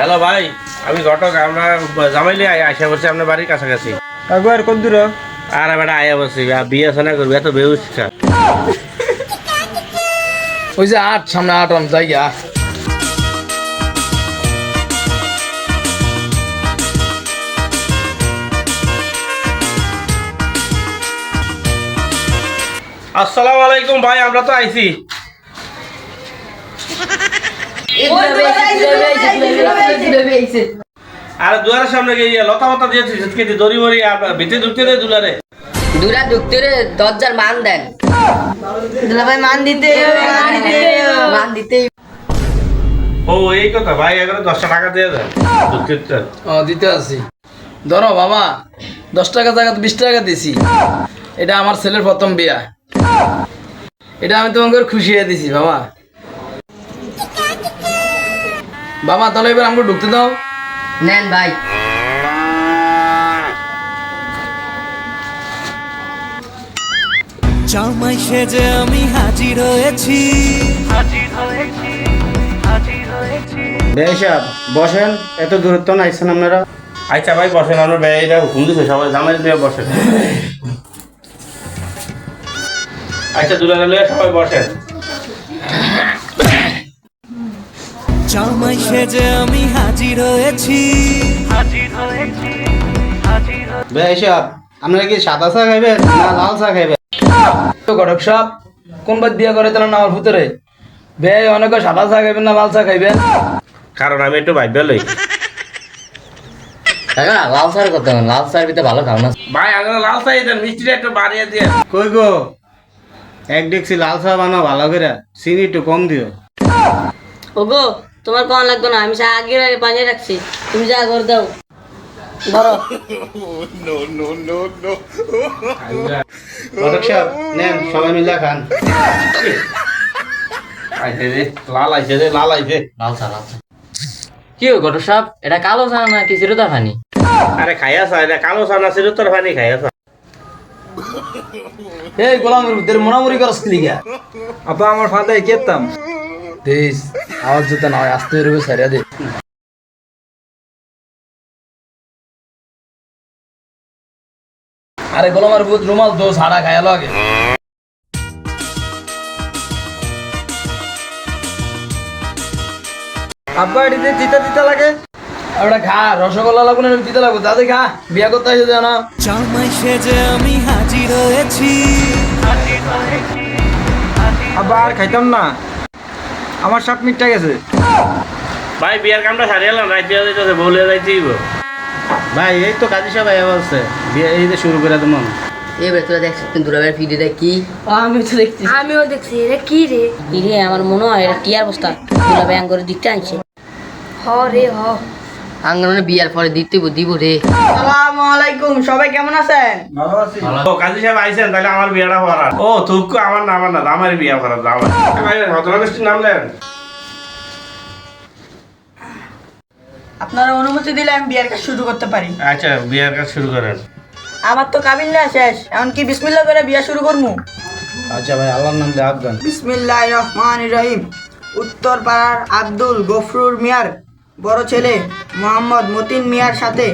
Hello ভাই, আমি ঘটক। আমরা জামাইলে আশা করছি আপনার বাড়ির কাছাকাছি। একবার কোন দূর? আর বেটা আয়া বসছি, বিয়ে সানা করবি, এত বেউচ্ছা। ওই যে আট সামনে আট অন জায়গা। আসসালামু আলাইকুম ভাই, আমরা তো আইছি। আর দুয়ারের সামনে গিয়ে লতা মতা দিয়েছি, কেটে দড়ি মরি আর ভিতরে ঢুকতে দে দুলারে। দুরা ঢুকতে রে দরজার মান দেন। দুলা ভাই মান দিতে মান দিতে। ও এই কথা ভাই, এগারো 10 টাকা দিয়ে দেন ঢুকতে। দিতে আছি। ধরো বাবা, 10 টাকা জায়গা 20 টাকা দিছি। এটা আমার ছেলের প্রথম বিয়া। এটা আমি তোমাকে খুশি হয়ে দিছি বাবা। বাবা তাহলে এবার আমাকে ঢুকতে দাও। নেন ভাই। জামাই সেজে আমি হাজির হয়েছি। বেশাব বসেন, এত দূরত্ব না আইসেন আপনারা। আচ্ছা ভাই বসেন, আমরা ব্যয়টা হুকুম দিচ্ছে, সবাই জামাই দিয়ে বসেন। আচ্ছা দুলারে লয়ে সবাই বসেন। জামাই সেজে আমি হাজির হয়েছি। বেশাব আপনারা কি সাদা চা খাইবেন না লাল চা খাইবেন? তো ঘটক সাহেব কোন বাদ বিয়া করে তাহলে আমার ভিতরে বে অনেকে সাদা চা খাইবেন না লাল চা খাইবেন? কারণ আমি একটু ভাগ্য লই। কাকা লাল সার করতে হবে, লাল সার ভিতরে ভালো খাও না। ভাই আগে লাল চাই দেন, মিষ্টিটা একটু বাড়িয়ে দিয়ে। কই গো, এক ডেকসি লাল চা বানাও ভালো করে, চিনি একটু কম দিও। ওগো তোমার কোন লাগবে না, আমি আগে বানিয়ে রাখছি, তুমি যা করে দাও। ধরো ঘটক সাহেব নেন, সবাই মিলে খান। আইছে রে লাল, আইছে রে লাল, আইছে। লাল চা লাল চা। কি হো ঘটক সাহেব, এটা কালো চা না কি চিরতা পানি? আরে খাইয়া চা, এটা কালো চা না ছিল তোর পানি খাইয়া চা। এই গোলামের ভিতরে মোনামুরি করস কি লিগা? আপা আমার ফাদাই কেতাম দেশ আওয়াজ যেতে না হয়, আস্তে রবে সারিয়া দে। আরে গোলামের বুত রুমাল দো সাড়া খায়া লাগে। আব্বা এটিতে তিতা তিতা লাগে। ওটা খা, রসগোল্লা লাগবে না তিতা লাগবে, দাদি খা, বিয়া করতে এসে দেয় না। জামাই সেজে আমি হাজির হয়েছি। আব্বা আর খাইতাম না, আমার 7 মিনিট গেছে। ভাই বিয়ার কামটা সারিয়ালাম, রাত দিয়া যাইতেছে, বউলে যাইতেই গো। ভাই এই তো কাজী সাহেব আয়া বলছে বিয়ে এই যে শুরু করে দেবো। এবার তোরা দেখছিস দুলা ভাইয়ের ভিডিওটা কি? আমিও দেখছি, রে কি রে? রে আমার মনে হয় এটা টিয়ার বস্তা, দুলা ব্যাং করে দিকটা আনছে। হ রে হ। আঙ্গনে বিয়ার পরে দিতে দিব রে। আসসালামু আলাইকুম, সবাই কেমন আছেন? ও কাজী সাহেব আইছেন, তাহলে আমার বিয়াটা করার। ও থুকু আমার না, আমার না, আমার বিয়া করার আমার। ভাই ঘটনা গোষ্ঠীর নাম নেন। আপনারা অনুমতি দিলে আমি বিয়ের কাজ শুরু করতে পারি। আচ্ছা বিয়ার কাজ শুরু করেন। আমার তো কাবিল্লা শেষ, এমনকি বিসমিল্লাহ করে বিয়া শুরু করবো। আচ্ছা ভাই আল্লাহর নাম দিয়ে আফগান। বিসমিল্লাহির রহমানির রহিম। উত্তর পাড়ার আব্দুল গফরুর মিয়ার বড় ছেলে মোহাম্মদ মতিন মিয়ার সাথে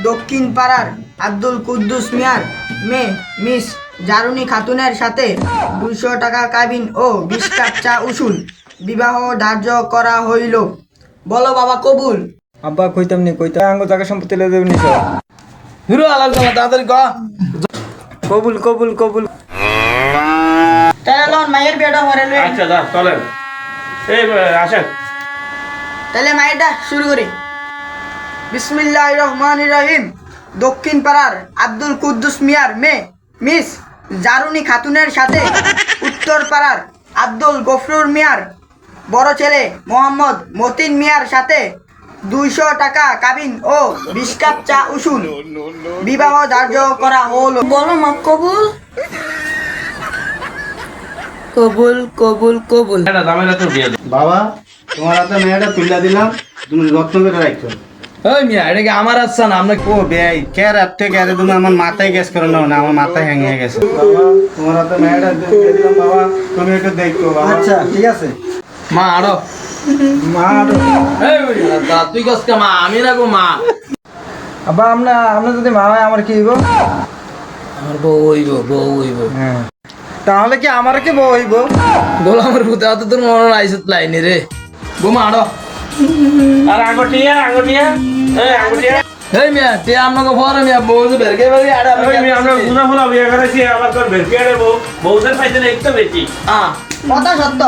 দক্ষিণ পাড়ার আব্দুল কুদ্দুস মিয়ার মেয়ে মিস জারুনি খাতুনের সাথে 200 টাকা কাবিন ও 20 কাপ চা উসুল বিবাহ ধার্য করা হইল। বলো বাবা কবুল। আব্বা কইতাম নি, কইতাম আঙ্গ জায়গা সম্পত্তি লে দেবনি সব। হিরো আলাল জানা তাড়াতাড়ি ক। কবুল কবুল কবুল। তাহলে লন মায়ের বিয়েটা হরে লই। আচ্ছা যা চলেন, এই আসেন। তাহলে মায়েরটা শুরু করি। বিসমিল্লাহির রহমানির রহিম। দক্ষিণ পাড়ার আব্দুল কুদ্দুস মিয়ার মেয়ে মিস জারুনি খাতুনের সাথে উত্তর পাড়ার আব্দুল গফরুর মিয়ার বড় ছেলে মোহাম্মদ মতিন মিয়ার সাথে 200 টাকা কাবিন ও 20 কাপ চা উসুল বিবাহ ধার্য করা হলো। বলো মা কবুল। কবুল কবুল কবুল। এটা জামাইরা তোর বিয়ে দে। বাবা তোমার হাতে মেয়েটা তুলে দিলাম, তুমি যত্ন করে রাখছো। ওই মিয়া এটা কি আমার আচ্ছা না? আমরা ও বেয়াই কে রাত থেকে আরে তুমি আমার মাথায় গ্যাস করো না, না আমার মাথায় হ্যাং হয়ে গেছে। বাবা তোমার হাতে মেয়েটা তুলে দিলাম, বাবা তুমি একটু দেখো বাবা। আচ্ছা ঠিক আছে মা আরো মা এই বুড়ি, তুই কস কে মা, আমি না গো মা। আব্বা আমরা যদি মা হয় আমার কি হইব? আমার বউ হইব। হ্যাঁ তাহলে কি আমার কি বউ হইব? গোলামের ভূতে অত তোর মনে আইসত লাইনি রে। বোমা আড়ো। আর আঙ্গুটিয়া আঙ্গুটিয়া এই মিয়া তে আপনাকে পরে মিয়া বউ যে বেরকে বেরকে আড়া আমরা গুনা ফুলা বিয়ে করেছি আবার তোর বেরকে বউদের পাইছে না একটু বেশি কথা সত্য